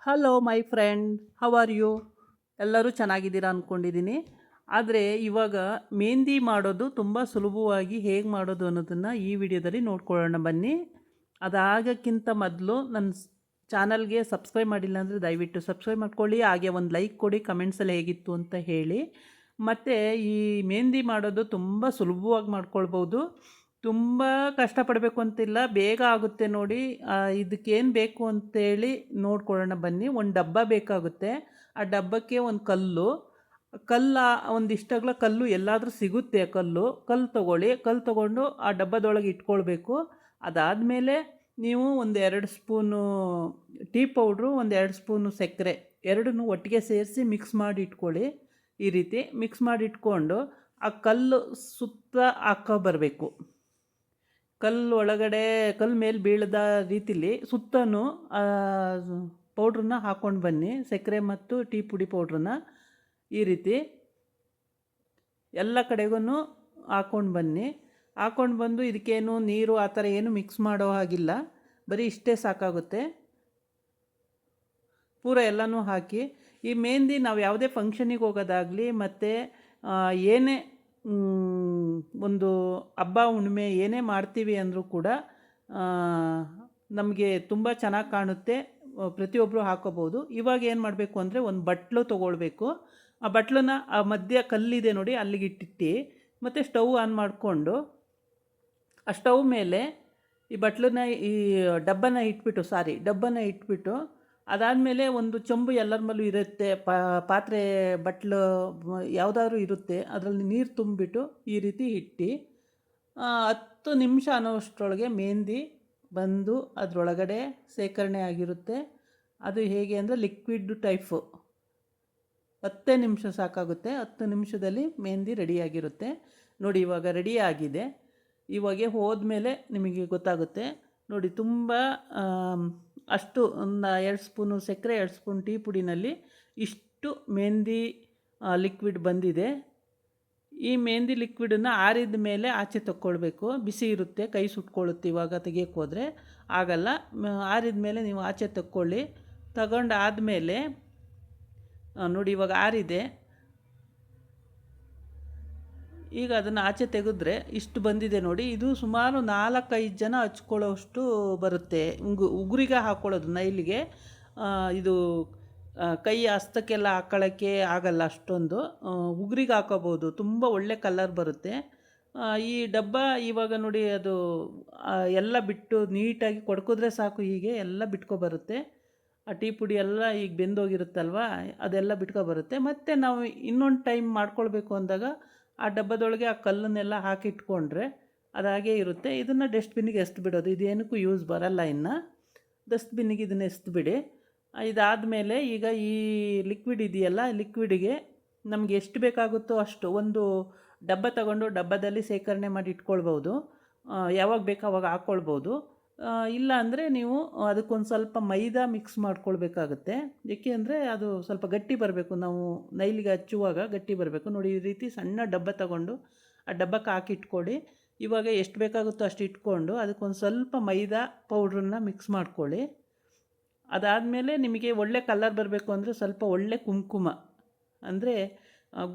Hello my friend, how are you? ಎಲ್ಲರೂ ಚೆನ್ನಾಗಿದ್ದೀರಾ ಅಂದ್ಕೊಂಡಿದ್ದೀನಿ. ಆದರೆ ಇವಾಗ ಮೆಹಂದಿ ಮಾಡೋದು ತುಂಬ ಸುಲಭವಾಗಿ ಹೇಗೆ ಮಾಡೋದು ಅನ್ನೋದನ್ನು ಈ ವಿಡಿಯೋದಲ್ಲಿ ನೋಡ್ಕೊಳ್ಳೋಣ ಬನ್ನಿ. ಅದಾಗಕ್ಕಿಂತ ಮೊದಲು ನನ್ನ ಚಾನಲ್ಗೆ ಸಬ್ಸ್ಕ್ರೈಬ್ ಮಾಡಿಲ್ಲ ಅಂದರೆ ದಯವಿಟ್ಟು ಸಬ್ಸ್ಕ್ರೈಬ್ ಮಾಡ್ಕೊಳ್ಳಿ. ಹಾಗೆ ಒಂದು ಲೈಕ್ ಕೊಡಿ, ಕಮೆಂಟ್ಸಲ್ಲಿ ಹೇಗಿತ್ತು ಅಂತ ಹೇಳಿ. ಮತ್ತು ಈ ಮೆಹಂದಿ ಮಾಡೋದು ತುಂಬ ಸುಲಭವಾಗಿ ಮಾಡ್ಕೊಳ್ಬೋದು. ತುಂಬ ಕಷ್ಟಪಡಬೇಕು ಅಂತಿಲ್ಲ, ಬೇಗ ಆಗುತ್ತೆ ನೋಡಿ. ಇದಕ್ಕೇನು ಬೇಕು ಅಂತೇಳಿ ನೋಡ್ಕೊಳ್ಳೋಣ ಬನ್ನಿ. ಒಂದು ಡಬ್ಬ ಬೇಕಾಗುತ್ತೆ. ಆ ಡಬ್ಬಕ್ಕೆ ಒಂದು ಕಲ್ಲು ಒಂದಿಷ್ಟಗಲ ಕಲ್ಲು ಎಲ್ಲಾದರೂ ಸಿಗುತ್ತೆ. ಕಲ್ಲು ತೊಗೊಳ್ಳಿ. ಕಲ್ಲು ತೊಗೊಂಡು ಆ ಡಬ್ಬದೊಳಗೆ ಇಟ್ಕೊಳ್ಬೇಕು. ಅದಾದಮೇಲೆ ನೀವು ಒಂದು 2 ಸ್ಪೂನು ಟೀ ಪೌಡ್ರು, ಒಂದು 2 ಸ್ಪೂನು ಸಕ್ಕರೆ ಎರಡನ್ನೂ ಒಟ್ಟಿಗೆ ಸೇರಿಸಿ ಮಿಕ್ಸ್ ಮಾಡಿ ಇಟ್ಕೊಳ್ಳಿ. ಈ ರೀತಿ ಮಿಕ್ಸ್ ಮಾಡಿ ಇಟ್ಕೊಂಡು ಆ ಕಲ್ಲು ಸುತ್ತ ಬರಬೇಕು. ಕಲ್ಲು ಮೇಲೆ ಬೀಳದ ರೀತಿಲಿ ಸುತ್ತನೂ ಪೌಡ್ರನ್ನ ಹಾಕ್ಕೊಂಡು ಬನ್ನಿ. ಸಕ್ಕರೆ ಮತ್ತು ಟೀ ಪುಡಿ ಪೌಡ್ರನ್ನ ಈ ರೀತಿ ಎಲ್ಲ ಕಡೆಗೂ ಹಾಕ್ಕೊಂಡು ಬನ್ನಿ. ಹಾಕ್ಕೊಂಡು ಬಂದು ಇದಕ್ಕೇನು ನೀರು ಆ ಥರ ಏನು ಮಿಕ್ಸ್ ಮಾಡೋ ಹಾಗಿಲ್ಲ, ಬರೀ ಇಷ್ಟೇ ಸಾಕಾಗುತ್ತೆ. ಪೂರ ಎಲ್ಲನೂ ಹಾಕಿ ಈ ಮೆಹಂದಿ ನಾವು ಯಾವುದೇ ಫಂಕ್ಷನಿಗೆ ಹೋಗೋದಾಗಲಿ ಮತ್ತು ಏನೇ ಒಂದು ಹಬ್ಬ ಹುಣ್ಣಿಮೆ ಏನೇ ಮಾಡ್ತೀವಿ ಅಂದರೂ ಕೂಡ ನಮಗೆ ತುಂಬ ಚೆನ್ನಾಗಿ ಕಾಣುತ್ತೆ. ಪ್ರತಿಯೊಬ್ಬರು ಹಾಕೋಬೋದು. ಇವಾಗ ಏನು ಮಾಡಬೇಕು ಅಂದರೆ ಒಂದು ಬಟ್ಲು ತೊಗೊಳ್ಬೇಕು. ಆ ಬಟ್ಲನ್ನ ಆ ಮಧ್ಯ ಕಲ್ಲಿದೆ ನೋಡಿ ಅಲ್ಲಿಗೆ ಇಟ್ಟಿಟ್ಟು ಮತ್ತು ಸ್ಟವ್ ಆನ್ ಮಾಡಿಕೊಂಡು ಆ ಸ್ಟವ್ ಮೇಲೆ ಈ ಡಬ್ಬನ ಇಟ್ಬಿಟ್ಟು ಅದಾದಮೇಲೆ ಒಂದು ಚೊಂಬು ಎಲ್ಲರ ಮೇಲೂ ಇರುತ್ತೆ, ಪಾತ್ರೆ ಬಟ್ಲು ಯಾವುದಾದ್ರೂ ಇರುತ್ತೆ, ಅದರಲ್ಲಿ ನೀರು ತುಂಬಿಬಿಟ್ಟು ಈ ರೀತಿ ಇಟ್ಟು 10 ನಿಮಿಷ ಅನ್ನೋಷ್ಟರೊಳಗೆ ಮೆಹಂದಿ ಬಂದು ಅದರೊಳಗಡೆ ಸೇಕರಣೆ ಆಗಿರುತ್ತೆ. ಅದು ಹೇಗೆ ಅಂದರೆ ಲಿಕ್ವಿಡ್ ಟೈಪು. 10 ನಿಮಿಷ ಸಾಕಾಗುತ್ತೆ. 10 ನಿಮಿಷದಲ್ಲಿ ಮೆಹಂದಿ ರೆಡಿಯಾಗಿರುತ್ತೆ ನೋಡಿ. ಇವಾಗ ರೆಡಿ ಆಗಿದೆ. ಇವಾಗೆ ಹೋದ್ಮೇಲೆ ನಿಮಗೆ ಗೊತ್ತಾಗುತ್ತೆ ನೋಡಿ. ತುಂಬ ಅಷ್ಟು ಒಂದು 2 ಸ್ಪೂನು ಸಕ್ಕರೆ, 2 ಸ್ಪೂನ್ ಟೀ ಪುಡಿನಲ್ಲಿ ಇಷ್ಟು ಮೆಹಂದಿ ಲಿಕ್ವಿಡ್ ಬಂದಿದೆ. ಈ ಮೆಹಂದಿ ಲಿಕ್ವಿಡನ್ನು ಆರಿದ ಮೇಲೆ ಆಚೆ ತಗೊಳ್ಬೇಕು. ಬಿಸಿ ಇರುತ್ತೆ, ಕೈ ಸುಟ್ಕೊಳ್ಳುತ್ತೆ. ಇವಾಗ ತೆಗಿಯೋಕ್ಕೆ ಹೋದರೆ ಆಗಲ್ಲ. ಆರಿದ ಮೇಲೆ ನೀವು ಆಚೆ ತಗೊಳ್ಳಿ. ತಗೊಂಡಾದಮೇಲೆ ನೋಡಿ ಇವಾಗ ಆರಿದೆ. ಈಗ ಅದನ್ನು ಆಚೆ ತೆಗೆದ್ರೆ ಇಷ್ಟು ಬಂದಿದೆ ನೋಡಿ. ಇದು ಸುಮಾರು 4-5 ಜನ ಹಚ್ಕೊಳ್ಳೋಷ್ಟು ಬರುತ್ತೆ. ಉಗುರಿಗೆ ಹಾಕ್ಕೊಳ್ಳೋದು, ನೈಲಿಗೆ. ಇದು ಕೈ ಹಸ್ತಕ್ಕೆಲ್ಲ ಹಾಕ್ಕೊಳ್ಳೋಕ್ಕೆ ಆಗಲ್ಲ ಅಷ್ಟೊಂದು. ಉಗುರಿಗೆ ಹಾಕೋಬೋದು, ತುಂಬ ಒಳ್ಳೆ ಕಲರ್ ಬರುತ್ತೆ. ಈ ಡಬ್ಬ ಇವಾಗ ನೋಡಿ ಅದು ಎಲ್ಲ ಬಿಟ್ಟು ನೀಟಾಗಿ ಕೊಡ್ಕಿದ್ರೆ ಸಾಕು, ಹೀಗೆ ಎಲ್ಲ ಬಿಟ್ಕೊಬರುತ್ತೆ. ಆ ಟೀ ಪುಡಿ ಎಲ್ಲ ಈಗ ಬೆಂದೋಗಿರುತ್ತಲ್ವ, ಅದೆಲ್ಲ ಬಿಟ್ಕೊಬರುತ್ತೆ. ಮತ್ತು ನಾವು ಇನ್ನೊಂದು ಟೈಮ್ ಮಾಡ್ಕೊಳ್ಬೇಕು ಅಂದಾಗ ಆ ಡಬ್ಬದೊಳಗೆ ಆ ಕಲ್ಲನ್ನೆಲ್ಲ ಹಾಕಿಟ್ಕೊಂಡ್ರೆ ಅದಾಗೇ ಇರುತ್ತೆ. ಇದನ್ನು ಡಸ್ಟ್ಬಿನ್ನಿಗೆ ಬಿಡೋದು. ಇದೇನಕ್ಕೂ ಯೂಸ್ ಬರಲ್ಲ. ಇನ್ನು ಡಸ್ಟ್ಬಿನ್ನಿಗೆ ಇದನ್ನು ಬಿಡಿ. ಇದಾದಮೇಲೆ ಈಗ ಈ ಲಿಕ್ವಿಡ್ ಇದೆಯಲ್ಲ, ಲಿಕ್ವಿಡಿಗೆ ನಮಗೆ ಎಷ್ಟು ಬೇಕಾಗುತ್ತೋ ಅಷ್ಟು ಒಂದು ಡಬ್ಬ ತಗೊಂಡು ಡಬ್ಬದಲ್ಲಿ ಸೇಕರಣೆ ಮಾಡಿ ಇಟ್ಕೊಳ್ಬೋದು. ಯಾವಾಗ ಬೇಕೋ ಆವಾಗ ಹಾಕ್ಕೊಳ್ಬೋದು. ಇಲ್ಲ ಅಂದರೆ ನೀವು ಅದಕ್ಕೊಂದು ಸ್ವಲ್ಪ ಮೈದಾ ಮಿಕ್ಸ್ ಮಾಡ್ಕೊಳ್ಬೇಕಾಗುತ್ತೆ. ಏಕೆ ಅಂದರೆ ಅದು ಸ್ವಲ್ಪ ಗಟ್ಟಿ ಬರಬೇಕು. ನಾವು ನೈಲಿಗೆ ಹಚ್ಚುವಾಗ ಗಟ್ಟಿ ಬರಬೇಕು ನೋಡಿ. ಈ ರೀತಿ ಸಣ್ಣ ಡಬ್ಬ ತಗೊಂಡು ಆ ಡಬ್ಬಕ್ಕೆ ಹಾಕಿಟ್ಕೊಳ್ಳಿ. ಇವಾಗ ಎಷ್ಟು ಬೇಕಾಗುತ್ತೋ ಅಷ್ಟು ಇಟ್ಕೊಂಡು ಅದಕ್ಕೊಂದು ಸ್ವಲ್ಪ ಮೈದಾ ಪೌಡ್ರನ್ನ ಮಿಕ್ಸ್ ಮಾಡ್ಕೊಳ್ಳಿ. ಅದಾದಮೇಲೆ ನಿಮಗೆ ಒಳ್ಳೆ ಕಲರ್ ಬರಬೇಕು ಅಂದರೆ ಸ್ವಲ್ಪ ಒಳ್ಳೆ ಕುಂಕುಮ, ಅಂದರೆ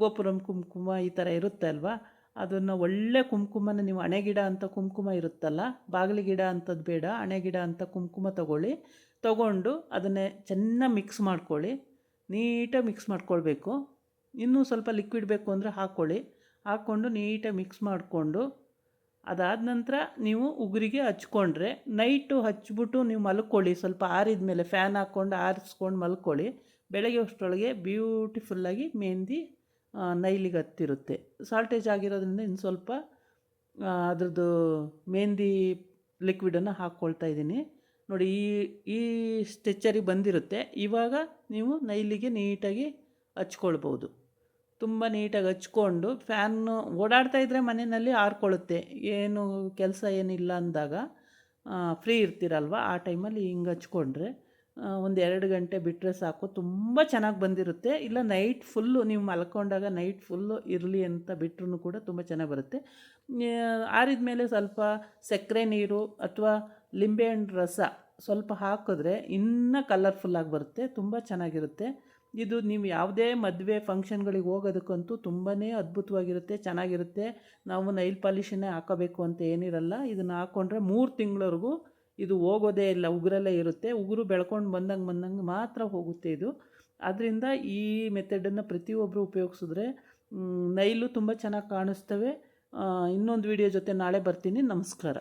ಗೋಪುರಂ ಕುಂಕುಮ ಈ ಥರ ಇರುತ್ತೆ ಅಲ್ವಾ, ಅದನ್ನು ಒಳ್ಳೆ ಕುಂಕುಮನ ನೀವು ಹಣೆಗಿಡ ಅಂತ ಕುಂಕುಮ ಇರುತ್ತಲ್ಲ, ಬಾಗಿಲು ಗಿಡ ಅಂಥದ್ದು ಬೇಡ, ಹಣೆಗಿಡ ಅಂತ ಕುಂಕುಮ ತಗೊಂಡು ಅದನ್ನೇ ಚೆನ್ನಾಗಿ ಮಿಕ್ಸ್ ಮಾಡ್ಕೊಳ್ಳಿ. ನೀಟಾಗಿ ಮಿಕ್ಸ್ ಮಾಡ್ಕೊಳ್ಬೇಕು. ಇನ್ನೂ ಸ್ವಲ್ಪ ಲಿಕ್ವಿಡ್ ಬೇಕು ಅಂದರೆ ಹಾಕ್ಕೊಂಡು ನೀಟಾಗಿ ಮಿಕ್ಸ್ ಮಾಡಿಕೊಂಡು ಅದಾದ ನಂತರ ನೀವು ಉಗುರಿಗೆ ಹಚ್ಕೊಂಡ್ರೆ ನೈಟು ಹಚ್ಬಿಟ್ಟು ನೀವು ಮಲ್ಕೊಳ್ಳಿ. ಸ್ವಲ್ಪ ಆರಿದ ಮೇಲೆ ಫ್ಯಾನ್ ಹಾಕ್ಕೊಂಡು ಆರಿಸ್ಕೊಂಡು ಮಲ್ಕೊಳ್ಳಿ. ಬೆಳಗ್ಗೆ ಅಷ್ಟರೊಳಗೆ ಬ್ಯೂಟಿಫುಲ್ಲಾಗಿ ಮೆಹಂದಿ ನೈಲಿಗೆ ಹತ್ತಿರುತ್ತೆ. ಸಾಲ್ಟೇಜ್ ಆಗಿರೋದ್ರಿಂದ ಇನ್ನು ಸ್ವಲ್ಪ ಅದ್ರದ್ದು ಮೆಹಂದಿ ಲಿಕ್ವಿಡನ್ನು ಹಾಕ್ಕೊಳ್ತಾ ಇದ್ದೀನಿ ನೋಡಿ. ಈ ಸ್ಟ್ರೆಚ್ಚರಿಗೆ ಬಂದಿರುತ್ತೆ. ಇವಾಗ ನೀವು ನೈಲಿಗೆ ನೀಟಾಗಿ ಹಚ್ಕೊಳ್ಬೋದು. ತುಂಬ ನೀಟಾಗಿ ಹಚ್ಕೊಂಡು ಫ್ಯಾನು ಓಡಾಡ್ತಾ ಇದ್ದರೆ ಮನೆಯಲ್ಲಿ ಆರ್ಕೊಳ್ಳುತ್ತೆ. ಏನು ಕೆಲಸ ಏನಿಲ್ಲ ಅಂದಾಗ ಫ್ರೀ ಇರ್ತೀರಲ್ವ, ಆ ಟೈಮಲ್ಲಿ ಹಿಂಗೆ ಹಚ್ಕೊಂಡ್ರೆ ಒಂದು 2 ಗಂಟೆ ಬಿಟ್ಟರೆ ಸಾಕು, ತುಂಬ ಚೆನ್ನಾಗಿ ಬಂದಿರುತ್ತೆ. ಇಲ್ಲ ನೈಟ್ ಫುಲ್ಲು ನೀವು ಮಲ್ಕೊಂಡಾಗ ನೈಟ್ ಫುಲ್ಲು ಇರಲಿ ಅಂತ ಬಿಟ್ಟರು ಕೂಡ ತುಂಬ ಚೆನ್ನಾಗಿ ಬರುತ್ತೆ. ಆರಿದ ಮೇಲೆ ಸ್ವಲ್ಪ ಸಕ್ಕರೆ ನೀರು ಅಥವಾ ಲಿಂಬೆಹಣ್ಣು ರಸ ಸ್ವಲ್ಪ ಹಾಕಿದ್ರೆ ಇನ್ನೂ ಕಲರ್ಫುಲ್ಲಾಗಿ ಬರುತ್ತೆ, ತುಂಬ ಚೆನ್ನಾಗಿರುತ್ತೆ. ಇದು ನೀವು ಯಾವುದೇ ಮದುವೆ ಫಂಕ್ಷನ್ಗಳಿಗೆ ಹೋಗೋದಕ್ಕಂತೂ ತುಂಬಾ ಅದ್ಭುತವಾಗಿರುತ್ತೆ, ಚೆನ್ನಾಗಿರುತ್ತೆ. ನಾವು ನೈಲ್ ಪಾಲಿಶನ್ನೇ ಹಾಕೋಬೇಕು ಅಂತ ಏನಿರಲ್ಲ. ಇದನ್ನು ಹಾಕ್ಕೊಂಡ್ರೆ 3 ತಿಂಗಳವರೆಗೂ ಇದು ಹೋಗೋದೇ ಇಲ್ಲ, ಉಗುರಲ್ಲೇ ಇರುತ್ತೆ. ಉಗುರು ಬೆಳ್ಕೊಂಡು ಬಂದಂಗೆ ಮಾತ್ರ ಹೋಗುತ್ತೆ ಇದು. ಆದ್ದರಿಂದ ಈ ಮೆಥಡನ್ನು ಪ್ರತಿಯೊಬ್ಬರು ಉಪಯೋಗಿಸಿದ್ರೆ ನೈಲು ತುಂಬ ಚೆನ್ನಾಗಿ ಕಾಣಿಸ್ತವೆ. ಇನ್ನೊಂದು ವಿಡಿಯೋ ಜೊತೆ ನಾಳೆ ಬರ್ತೀನಿ. ನಮಸ್ಕಾರ.